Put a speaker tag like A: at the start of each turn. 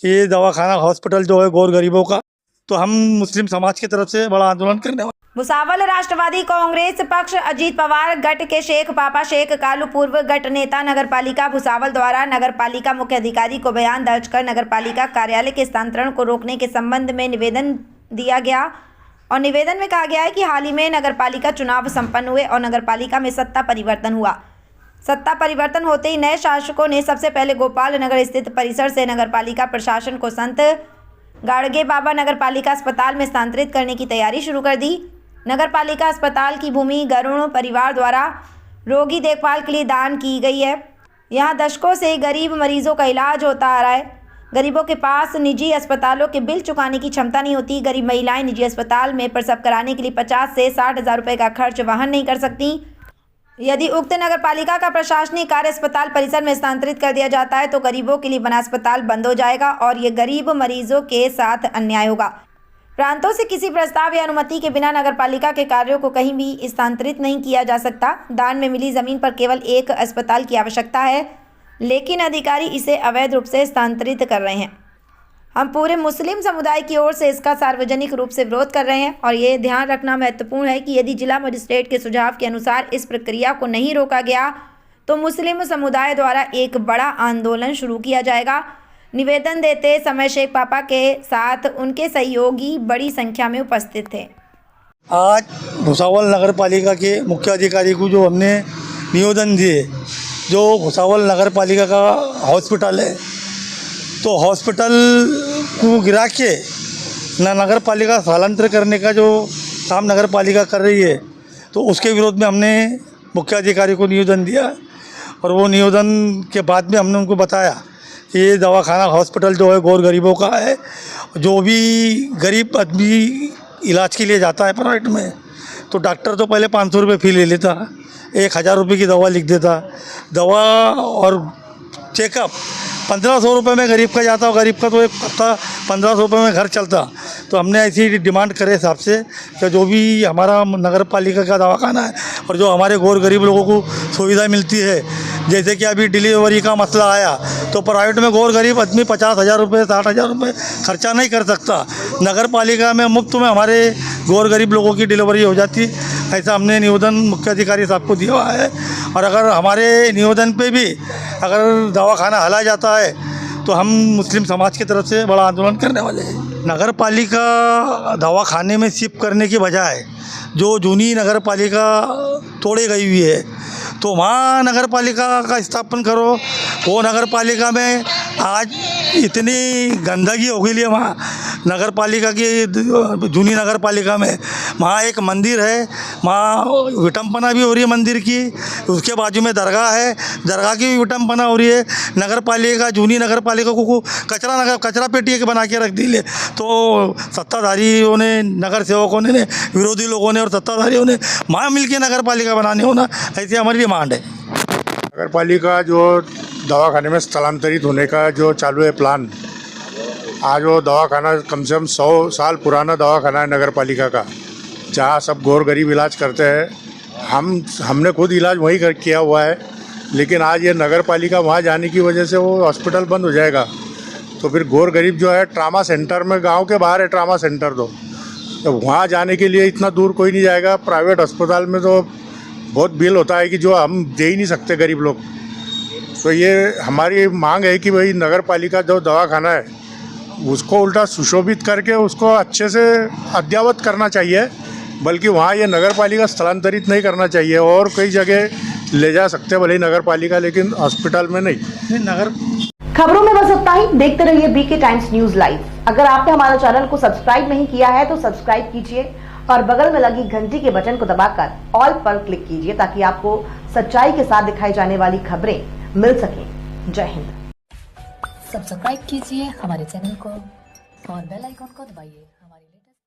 A: ये दवाखाना हॉस्पिटल जो है गौर गरीबों का, तो हम मुस्लिम समाज की तरफ से बड़ा आंदोलन करने वाले।
B: भुसावल राष्ट्रवादी कांग्रेस पक्ष अजीत पवार गट के शेख पापा शेख कालू पूर्व गट नेता नगरपालिका भुसावल द्वारा नगरपालिका मुख्य अधिकारी को बयान दर्ज कर नगरपालिका कार्यालय के स्थानांतरण को रोकने के संबंध में निवेदन दिया गया और निवेदन में कहा गया है कि हाल ही में नगरपालिका चुनाव संपन्न हुए और नगरपालिका में सत्ता परिवर्तन हुआ। सत्ता परिवर्तन होते ही नए शासकों ने सबसे पहले गोपाल नगर स्थित परिसर से नगरपालिका प्रशासन को संत गाड़गे बाबा नगरपालिका अस्पताल में स्थानांतरित करने की तैयारी शुरू कर दी। नगरपालिका अस्पताल की भूमि गरुण परिवार द्वारा रोगी देखभाल के लिए दान की गई है। यहाँ दशकों से गरीब मरीजों का इलाज होता आ रहा है। गरीबों के पास निजी अस्पतालों के बिल चुकाने की क्षमता नहीं होती। गरीब महिलाएं निजी अस्पताल में प्रसव कराने के लिए 50 से 60 हज़ार रुपये का खर्च वहन नहीं कर सकती। यदि उक्त नगरपालिका का प्रशासनिक कार्य अस्पताल परिसर में स्थानांतरित कर दिया जाता है तो गरीबों के लिए बना अस्पताल बंद हो जाएगा और ये गरीब मरीजों के साथ अन्याय होगा। प्रांतों से किसी प्रस्ताव या अनुमति के बिना नगरपालिका के कार्यों को कहीं भी स्थानांतरित नहीं किया जा सकता। दान में मिली जमीन पर केवल एक अस्पताल की आवश्यकता है, लेकिन अधिकारी इसे अवैध रूप से स्थानांतरित कर रहे हैं। हम पूरे मुस्लिम समुदाय की ओर से इसका सार्वजनिक रूप से विरोध कर रहे हैं और ये ध्यान रखना महत्वपूर्ण है कि यदि जिला मजिस्ट्रेट के सुझाव के अनुसार इस प्रक्रिया को नहीं रोका गया तो मुस्लिम समुदाय द्वारा एक बड़ा आंदोलन शुरू किया जाएगा। निवेदन देते समय शेख पापा के साथ उनके सहयोगी बड़ी संख्या में उपस्थित थे।
A: आज भुसावल नगर पालिका के मुख्य अधिकारी को जो हमने निवेदन दिए, जो भुसावल नगर पालिका का हॉस्पिटल है, तो हॉस्पिटल को गिरा के नगर पालिका स्थलांतर करने का जो काम नगर पालिका कर रही है, तो उसके विरोध में हमने मुख्य अधिकारी को निवेदन दिया और वो निवेदन के बाद में हमने उनको बताया कि ये दवाखाना हॉस्पिटल जो है गौर गरीबों का है। जो भी गरीब आदमी इलाज के लिए जाता है प्राइवेट में, तो डॉक्टर तो पहले 500 रुपये फ़ी ले लेता, 1000 रुपये की दवा लिख देता। दवा और चेकअप 1500 रुपये में गरीब का जाता, और गरीब का तो एक हफ्ता 1500 रुपये में घर चलता। तो हमने ऐसी डिमांड करे हिसाब से कि जो भी हमारा नगर पालिका का दवाखाना है और जो हमारे गौर गरीब लोगों को सुविधा मिलती है, जैसे कि अभी डिलीवरी का मसला आया तो प्राइवेट में गौर गरीब आदमी 50,000 रुपये 60,000 रुपये खर्चा नहीं कर सकता। नगर पालिका में मुफ्त में हमारे गौर गरीब लोगों की डिलीवरी हो जाती। ऐसा हमने निवेदन मुख्य अधिकारी साहब को दिया हुआ है। और अगर हमारे निवेदन पे भी अगर दवाखाना हला जाता है तो हम मुस्लिम समाज की तरफ से बड़ा आंदोलन करने वाले हैं। नगर पालिका दवाखाने में शिफ्ट करने की बजाय जो जूनी नगर पालिका तोड़ी गई हुई है, तो वहाँ नगर पालिका का स्थापन करो। वो नगर पालिका में आज इतनी गंदगी हो गई है, वहाँ नगर पालिका की जूनी नगर पालिका में वहाँ एक मंदिर है, वहाँ विटम्पना भी हो रही है मंदिर की। उसके बाजू में दरगाह है, दरगाह की भी विटम्पना हो रही है। नगर पालिका जूनी नगर पालिका को कचरा पेटी बना के रख दी। तो सत्ताधारियों ने, नगर सेवकों ने, विरोधी लोगों ने और सत्ताधारियों ने वहाँ मिल के नगर पालिका बनाने होना, ऐसी हमारी डिमांड है।
C: नगर पालिका जो दवाखाने में स्थलांतरित होने का जो चालू है प्लान, आज वो दवाखाना कम से कम 100 साल पुराना दवाखाना है नगर पालिका का, जहाँ सब गौर गरीब इलाज करते हैं। हमने खुद इलाज वहीं किया हुआ है, लेकिन आज ये नगर पालिका वहाँ जाने की वजह से वो हॉस्पिटल बंद हो जाएगा। तो फिर गौर गरीब जो है ट्रामा सेंटर में, गांव के बाहर है ट्रामा सेंटर, तो वहाँ जाने के लिए इतना दूर कोई नहीं जाएगा। प्राइवेट अस्पताल में तो बहुत बिल होता है कि जो हम दे ही नहीं सकते गरीब लोग। तो ये हमारी मांग है कि भाई नगर पालिका जो दवाखाना है उसको उल्टा सुशोभित करके उसको अच्छे से अद्ययावत करना चाहिए, बल्कि वहाँ ये नगर पालिका स्थलांतरित नहीं करना चाहिए। और कई जगह ले जा सकते भले नगर पालिका, लेकिन हॉस्पिटल में नहीं।
A: नगर
D: खबरों में बस इतना ही। देखते रहिए बीके टाइम्स न्यूज लाइव। अगर आपने हमारे चैनल को सब्सक्राइब नहीं किया है तो सब्सक्राइब कीजिए और बगल में लगी घंटी के बटन को दबाकर ऑल पर क्लिक कीजिए, ताकि आपको सच्चाई के साथ दिखाई जाने वाली खबरें मिल सकें। जय हिंद।
E: सब्सक्राइब कीजिए हमारे चैनल को और बेल आइकन को दबाइए।